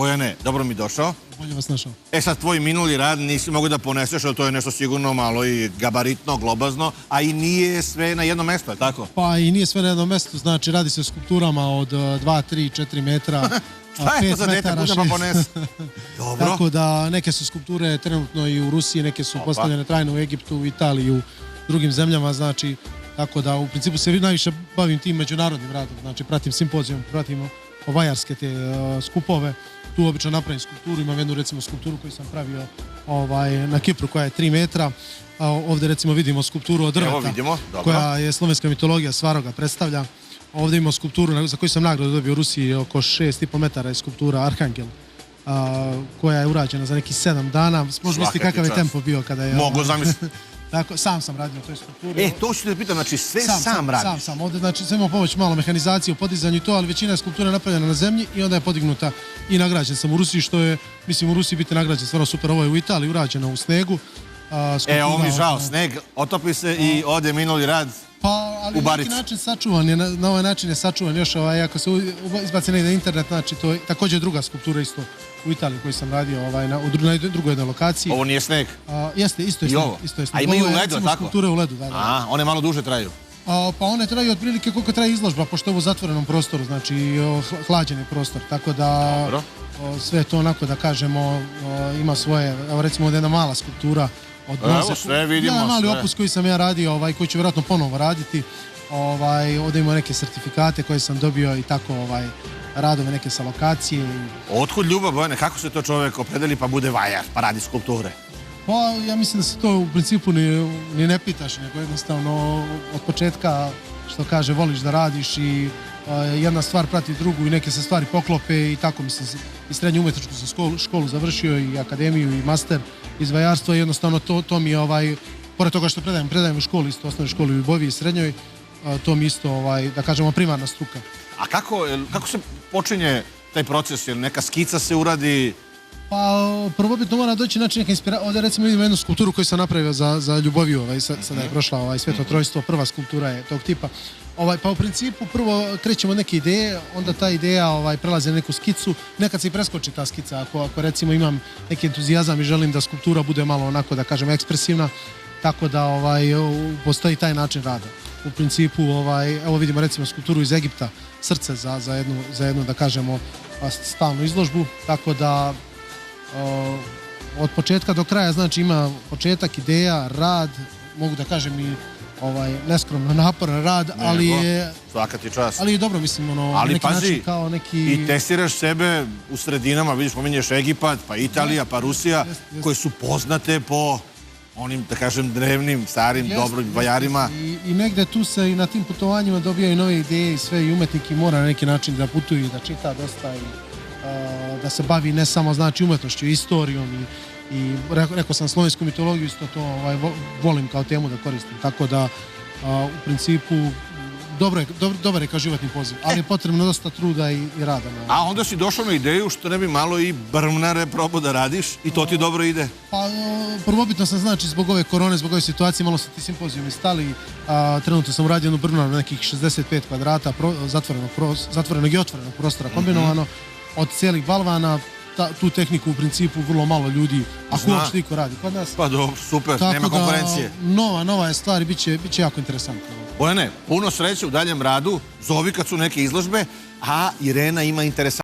Bojane, dobro mi došao. Bolje vas našao. E sad, tvoj minuli rad nisi mogu da poneseš, ali to je nešto sigurno malo i gabaritno, globazno, a i nije sve na jedno mesto, je tako? Pa i nije sve na jednom mestu, znači radi se o skulpturama od 2, 3, 4 metra. Šta je to za dete, putem pa ponesi? Dobro. Tako da neke su skulpture trenutno i u Rusiji, neke su postavljene trajno u Egiptu, u Italiji, u drugim zemljama, znači tako da u principu se najviše bavim tim međunarodnim radom, znači pratim simpozijom, pratim vajarske te skupove, tu obično napravim skulpturu, imam jednu recimo skulpturu koju sam pravio na Kipru koja je 3 metra, ovdje recimo vidimo skulpturu od drveta koja je slovenska mitologija, Svaroga predstavlja. Ovdje imamo skulpturu za koju sam nagradu dobio u Rusiji, oko 6,5 metara je skulptura Arhangel, koja je urađena za neki 7 dana. Možeš misliti kakav je tempo bio kada je... Mogu zamisliti. Tako, sam sam radio u toj skulpturi. To ću te pitam, znači sve sam radiš? Sam. Ovdje znači sam imao pomoć malo mehanizacije u podizanju i to, ali većina skulptura je napravljena na zemlji i onda je podignuta i nagrađen sam u Rusiji, što je, mislim, u Rusiji biti nagrađen stvarno super. Ovo je u Italiji urađeno u snegu. Ovo mi žao, sneg, otopi se i ode minuli rad. Pa, ali na neki način sačuvan je, na ovaj način je sačuvan još, ako se izbaci negdje na internet, znači to je također druga skulptura isto u Italiji koju sam radio u drugoj jednoj lokaciji. Ovo nije sneg? Jeste, isto je sneg. A imaju u ledu, tako? Skulpture u ledu, da. One malo duže traju? Pa one traju otprilike koliko traje izložba, pošto je ovo u zatvorenom prostoru, znači hlađeni prostor, tako da sve to onako da kažemo ima svoje, evo recimo ovdje jedna mala skulptura. Evo sve vidimo. Jedan mali opus koji sam ja radio, koji ću vjerojatno ponovo raditi. Ovdje imamo neke sertifikate koje sam dobio i tako radove neke sa lokacije. Otkud ljubav, Bojane? Kako se to čovjek opredeli pa bude vajar, pa radi skulpture? Pa ja mislim da se to u principu ni ne pitaš, nego jednostavno od početka, što kaže, voliš da radiš i jedna stvar prati drugu i neke se stvari poklope i tako, mislim, i srednju umjetničku sam školu završio i akademiju i master iz vajarstva i jednostavno to mi je, pored toga što predajem u školi, isto osnovnoj školi u Ljuboviji i srednjoj, to mi isto, da kažemo, primarna struka. A kako se počinje taj proces, jer neka skica se uradi? Pa prvobitno mora doći znači neka inspiracija. Ovdje recimo vidimo jednu skulpturu koju sam napravio za Ljuboviju, sada je prošla Sveto trojstvo, prva skulptura je tog tipa. Pa u principu prvo krećemo neke ideje, onda ta ideja prelazi na neku skicu, nekad se i preskoči ta skica, ako recimo imam neki entuzijazam i želim da skulptura bude malo onako, da kažem, ekspresivna, tako da postoji taj način rada. U principu, evo vidimo recimo skulpturu iz Egipta, srce za jednu, da kažemo, stalnu izložbu, tako da od početka do kraja, znači ima početak, ideja, rad, mogu da kažem i neskromno naporan rad, ali je... Svaka ti čast. Ali je dobro, mislim, na neki način kao neki... I testiraš sebe u sredinama, vidiš, pominješ Egipat, pa Italija, pa Rusija, koje su poznate po onim, da kažem, drevnim, starim, dobrim vajarima. I negde tu se i na tim putovanjima dobijaju nove ideje i sve, i umetnik mora na neki način da putuje i da čita dosta i da se bavi ne samo, znači, umetnošću, istorijom i rekao sam slovensku mitologiju, isto to volim kao temu da koristim, tako da u principu dobar je kao životni poziv, ali je potrebno dosta truda i rada. A onda si došao na ideju što ne bi malo i brvnare probao da radiš i to ti dobro ide? Pa prvobitno sam, znači, zbog ove korone, zbog ove situacije, malo su ti simpozijumi stali. Trenutno sam uradio jednu brvnaru na nekih 65 kvadrata, zatvorenog i otvorenog prostora kombinovano, od cijelih balvana. Tu tehniku u principu vrlo malo ljudi, ako uopšte niko radi kod nas. Pa dobro, super, nema konkurencije. Nova je stvar i bit će jako interesantno. Bojane, puno sreće u daljem radu, zovi kad su neke izložbe, a Irena ima interesantno.